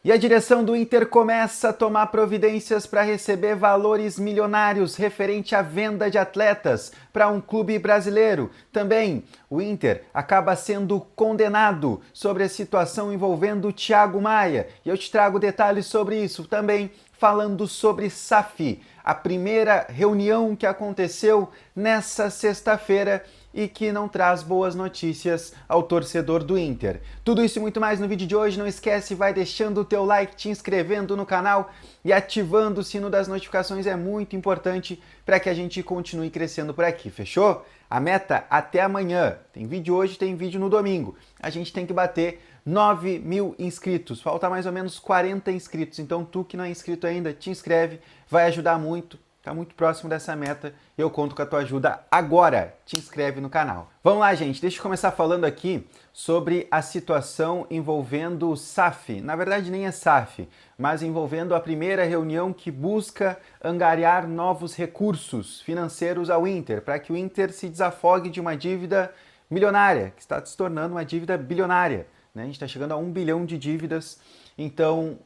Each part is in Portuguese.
E a direção do Inter começa a tomar providências para receber valores milionários referente à venda de atletas para um clube brasileiro. Também o Inter acaba sendo condenado sobre a situação envolvendo o Thiago Maia. E eu te trago detalhes sobre isso também, falando sobre SAF, a primeira reunião que aconteceu nessa sexta-feira e que não traz boas notícias ao torcedor do Inter. Tudo isso e muito mais no vídeo de hoje. Não esquece, vai deixando o teu like, te inscrevendo no canal e ativando o sino das notificações, é muito importante para que a gente continue crescendo por aqui, fechou? A meta até amanhã. Tem vídeo hoje, tem vídeo no domingo. A gente tem que bater 9.000 inscritos. Falta mais ou menos 40 inscritos. Então tu que não é inscrito ainda, te inscreve, vai ajudar muito. Tá muito próximo dessa meta e eu conto com a tua ajuda agora. Te inscreve no canal. Vamos lá, gente. Deixa eu começar falando aqui sobre a situação envolvendo o SAF. Na verdade, nem é SAF, mas envolvendo a primeira reunião que busca angariar novos recursos financeiros ao Inter, para que o Inter se desafogue de uma dívida milionária, que está se tornando uma dívida bilionária. Né? A gente está chegando a 1 bilhão de dívidas. Então,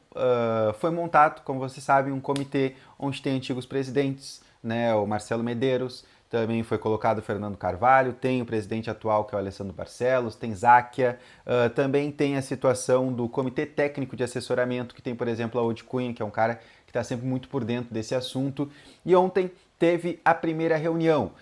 foi montado, como você sabe, um comitê onde tem antigos presidentes, né? O Marcelo Medeiros, também foi colocado o Fernando Carvalho, tem o presidente atual, que é o Alessandro Barcelos, tem Záquia, também tem a situação do Comitê Técnico de Assessoramento, que tem, por exemplo, a Odi Cunha, que é um cara que está sempre muito por dentro desse assunto. E ontem teve a primeira reunião.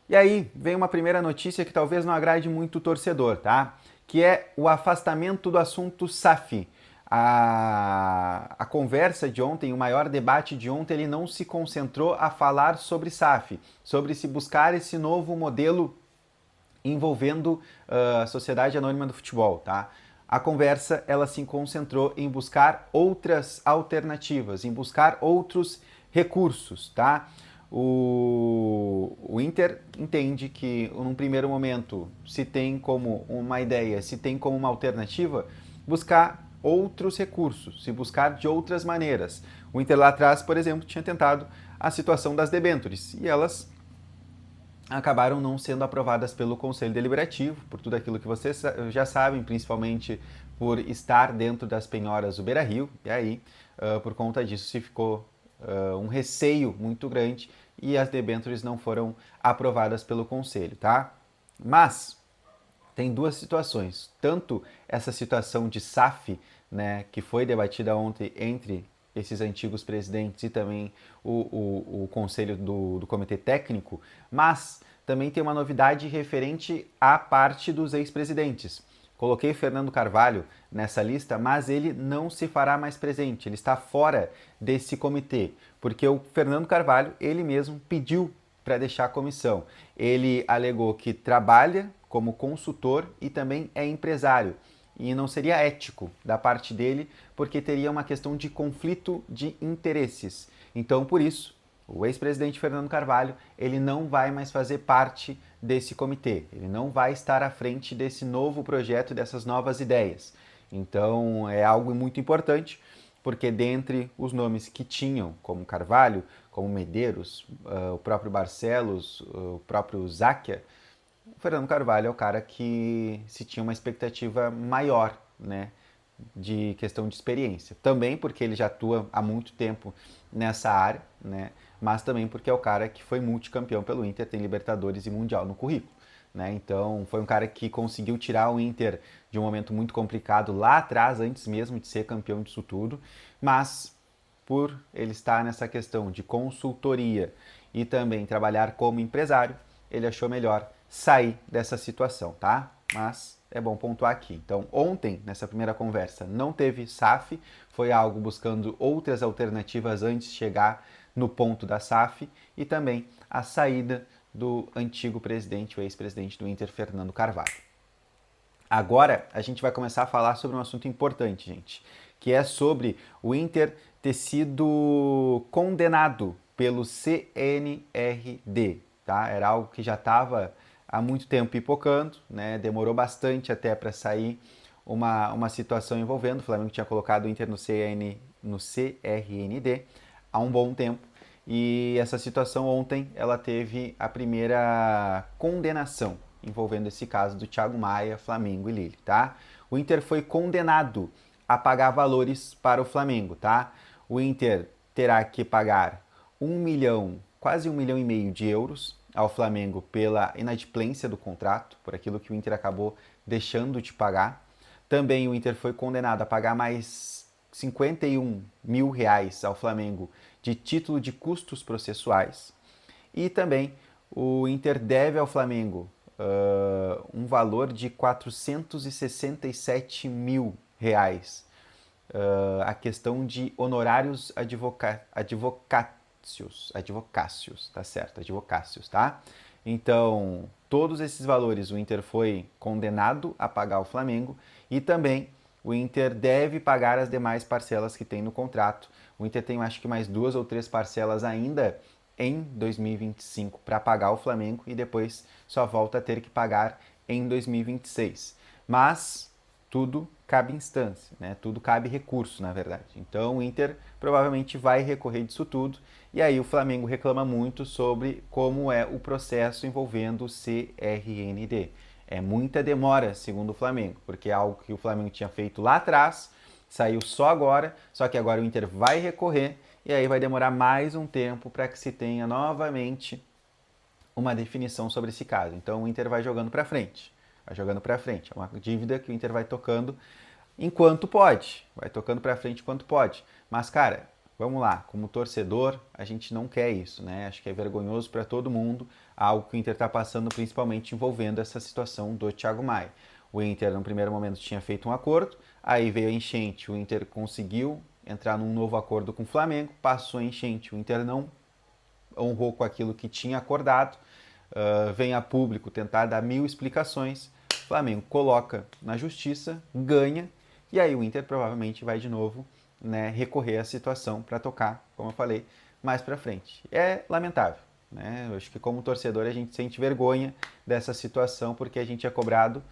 E aí vem uma primeira notícia que talvez não agrade muito o torcedor, tá? Que é o afastamento do assunto SAF. A conversa de ontem, o maior debate de ontem, ele não se concentrou a falar sobre SAF, sobre se buscar esse novo modelo envolvendo a Sociedade Anônima do Futebol, tá? A conversa, ela se concentrou em buscar outras alternativas, em buscar outros recursos, tá? O Inter entende que, num primeiro momento, se tem como uma ideia, se tem como uma alternativa, buscar outros recursos, se buscar de outras maneiras. O Inter lá atrás, por exemplo, tinha tentado a situação das debêntures e elas acabaram não sendo aprovadas pelo Conselho Deliberativo, por tudo aquilo que vocês já sabem, principalmente por estar dentro das penhoras do Beira-Rio, e aí, por conta disso, se ficou um receio muito grande e as debêntures não foram aprovadas pelo Conselho, tá? Mas tem duas situações, tanto essa situação de SAF, né, que foi debatida ontem entre esses antigos presidentes e também o conselho do comitê técnico, mas também tem uma novidade referente à parte dos ex-presidentes. Coloquei Fernando Carvalho nessa lista, mas ele não se fará mais presente, ele está fora desse comitê, porque o Fernando Carvalho, ele mesmo pediu para deixar a comissão. Ele alegou que trabalha como consultor e também é empresário. E não seria ético da parte dele, porque teria uma questão de conflito de interesses. Então, por isso, o ex-presidente Fernando Carvalho, ele não vai mais fazer parte desse comitê. Ele não vai estar à frente desse novo projeto, dessas novas ideias. Então, é algo muito importante, porque dentre os nomes que tinham, como Carvalho, como Medeiros, o próprio Barcelos, o próprio Záquia, o Fernando Carvalho é o cara que se tinha uma expectativa maior, né, de questão de experiência. Também porque ele já atua há muito tempo nessa área, né, mas também porque é o cara que foi multicampeão pelo Inter, tem Libertadores e Mundial no currículo. Né? Então foi um cara que conseguiu tirar o Inter de um momento muito complicado lá atrás, antes mesmo de ser campeão disso tudo, mas por ele estar nessa questão de consultoria e também trabalhar como empresário, ele achou melhor sair dessa situação, tá? Mas é bom pontuar aqui. Então, ontem, nessa primeira conversa, não teve SAF, foi algo buscando outras alternativas antes de chegar no ponto da SAF e também a saída do antigo presidente, o ex-presidente do Inter, Fernando Carvalho. Agora, a gente vai começar a falar sobre um assunto importante, gente, que é sobre o Inter ter sido condenado pelo CNRD, tá? Era algo que já estava há muito tempo pipocando, né? Demorou bastante até para sair uma situação envolvendo. O Flamengo tinha colocado o Inter no CRND há um bom tempo. E essa situação ontem, ela teve a primeira condenação envolvendo esse caso do Thiago Maia, Flamengo e Lille, tá? O Inter foi condenado a pagar valores para o Flamengo, tá? O Inter terá que pagar 1 milhão, quase 1,5 milhão de euros ao Flamengo pela inadimplência do contrato, por aquilo que o Inter acabou deixando de pagar. Também o Inter foi condenado a pagar mais 51 mil reais ao Flamengo de título de custos processuais. E também o Inter deve ao Flamengo um valor de 467 mil reais. A questão de honorários advocácios, tá certo, advocácios, tá? Então, todos esses valores o Inter foi condenado a pagar ao Flamengo e também o Inter deve pagar as demais parcelas que tem no contrato. O Inter tem, acho que mais 2 ou 3 parcelas ainda em 2025 para pagar ao Flamengo e depois só volta a ter que pagar em 2026. Mas tudo cabe instância, né? Tudo cabe recurso, na verdade. Então o Inter provavelmente vai recorrer disso tudo e aí o Flamengo reclama muito sobre como é o processo envolvendo o CRND. É muita demora, segundo o Flamengo, porque é algo que o Flamengo tinha feito lá atrás, saiu só agora, só que agora o Inter vai recorrer e aí vai demorar mais um tempo para que se tenha novamente uma definição sobre esse caso. Então o Inter vai jogando para frente. Vai jogando para frente. É uma dívida que o Inter vai tocando enquanto pode. Vai tocando para frente enquanto pode. Mas, cara, vamos lá. Como torcedor, a gente não quer isso, né? Acho que é vergonhoso para todo mundo algo que o Inter está passando, principalmente envolvendo essa situação do Thiago Maia. O Inter, no primeiro momento, tinha feito um acordo, aí veio a enchente, o Inter conseguiu entrar num novo acordo com o Flamengo, passou a enchente, o Inter não honrou com aquilo que tinha acordado, vem a público tentar dar 1000 explicações, o Flamengo coloca na justiça, ganha, e aí o Inter provavelmente vai de novo, né, recorrer à situação para tocar, como eu falei, mais para frente. É lamentável, né? Eu acho que como torcedor a gente sente vergonha dessa situação porque a gente é cobrado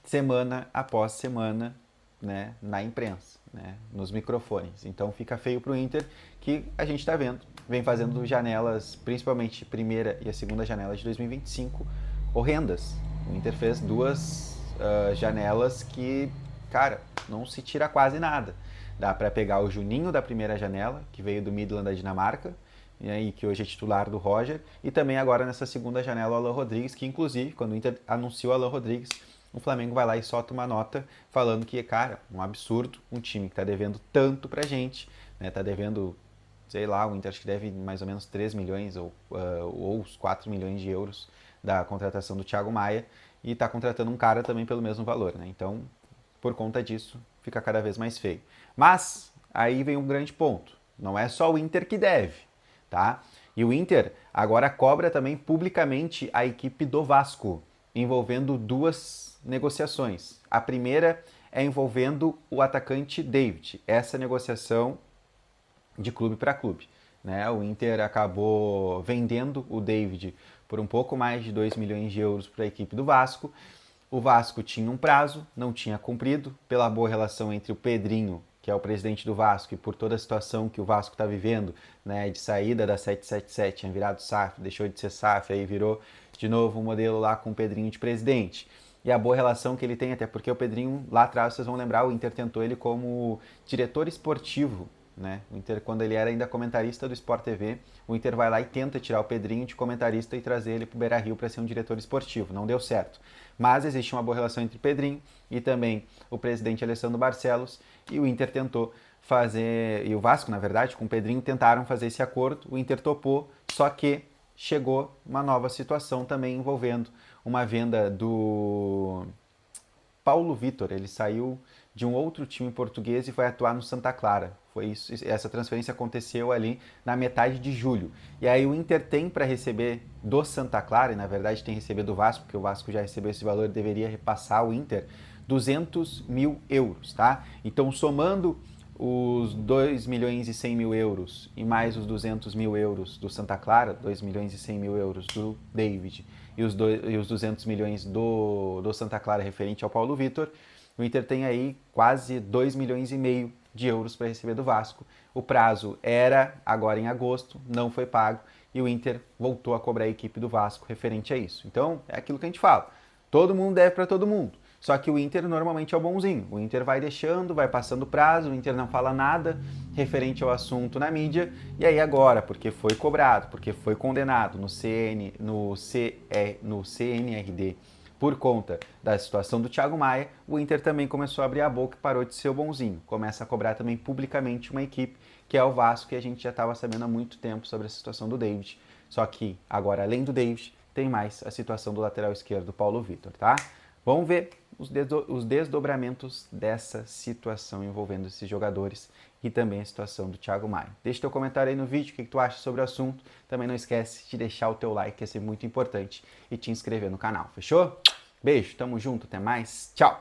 semana após semana, né, na imprensa, né, nos microfones. Então fica feio para o Inter, que a gente está vendo, vem fazendo janelas, principalmente a primeira e a segunda janela de 2025, horrendas. O Inter fez 2 janelas que, cara, não se tira quase nada. Dá para pegar o Juninho da primeira janela, que veio do Midland da Dinamarca, e que hoje é titular do Roger, e também agora nessa segunda janela o Alan Rodrigues, que inclusive, quando o Inter anunciou o Alan Rodrigues, o Flamengo vai lá e solta uma nota falando que, cara, um absurdo, um time que está devendo tanto pra gente, né, tá devendo, sei lá, o Inter acho que deve mais ou menos 3 milhões ou os 4 milhões de euros da contratação do Thiago Maia e está contratando um cara também pelo mesmo valor, né? Então, por conta disso, fica cada vez mais feio. Mas, aí vem um grande ponto, não é só o Inter que deve, tá? E o Inter agora cobra também publicamente a equipe do Vasco, envolvendo 2 negociações. A primeira é envolvendo o atacante David. Essa negociação de clube para clube, né? O Inter acabou vendendo o David por um pouco mais de 2 milhões de euros para a equipe do Vasco. O Vasco tinha um prazo, não tinha cumprido, pela boa relação entre o Pedrinho, que é o presidente do Vasco, e por toda a situação que o Vasco está vivendo, né, de saída da 777, tinha virado SAF, deixou de ser SAF, aí virou de novo um modelo lá com o Pedrinho de presidente. E a boa relação que ele tem, até porque o Pedrinho, lá atrás, vocês vão lembrar, o Inter tentou ele como diretor esportivo, né? O Inter, quando ele era ainda comentarista do Sport TV, o Inter vai lá e tenta tirar o Pedrinho de comentarista e trazer ele para o Beira-Rio para ser um diretor esportivo. Não deu certo. Mas existe uma boa relação entre o Pedrinho e também o presidente Alessandro Barcelos, e o Inter tentou fazer, e o Vasco, na verdade, com o Pedrinho, tentaram fazer esse acordo, o Inter topou, só que chegou uma nova situação também envolvendo uma venda do Paulo Vitor. Ele saiu de um outro time português e foi atuar no Santa Clara. Foi isso, essa transferência aconteceu ali na metade de julho. E aí o Inter tem para receber do Santa Clara, e na verdade tem que receber do Vasco, porque o Vasco já recebeu esse valor, deveria repassar ao Inter 200 mil euros, tá? Então, somando os 2 milhões e 100 mil euros e mais os 200 mil euros do Santa Clara, 2 milhões e 100 mil euros do David e os 200 milhões do Santa Clara referente ao Paulo Vitor, o Inter tem aí quase 2 milhões e meio de euros para receber do Vasco. O prazo era agora em agosto, não foi pago e o Inter voltou a cobrar a equipe do Vasco referente a isso. Então, é aquilo que a gente fala. Todo mundo deve para todo mundo. Só que o Inter normalmente é o bonzinho. O Inter vai deixando, vai passando prazo, o Inter não fala nada referente ao assunto na mídia, e aí agora, porque foi cobrado, porque foi condenado no CNRD por conta da situação do Thiago Maia, o Inter também começou a abrir a boca e parou de ser o bonzinho. Começa a cobrar também publicamente uma equipe, que é o Vasco, que a gente já estava sabendo há muito tempo sobre a situação do David. Só que agora, além do David, tem mais a situação do lateral esquerdo, Paulo Vitor, tá? Vamos ver os desdobramentos dessa situação envolvendo esses jogadores e também a situação do Thiago Maia. Deixa teu comentário aí no vídeo, o que tu acha sobre o assunto. Também não esquece de deixar o teu like, que é sempre muito importante, e te inscrever no canal, fechou? Beijo, tamo junto, até mais, tchau!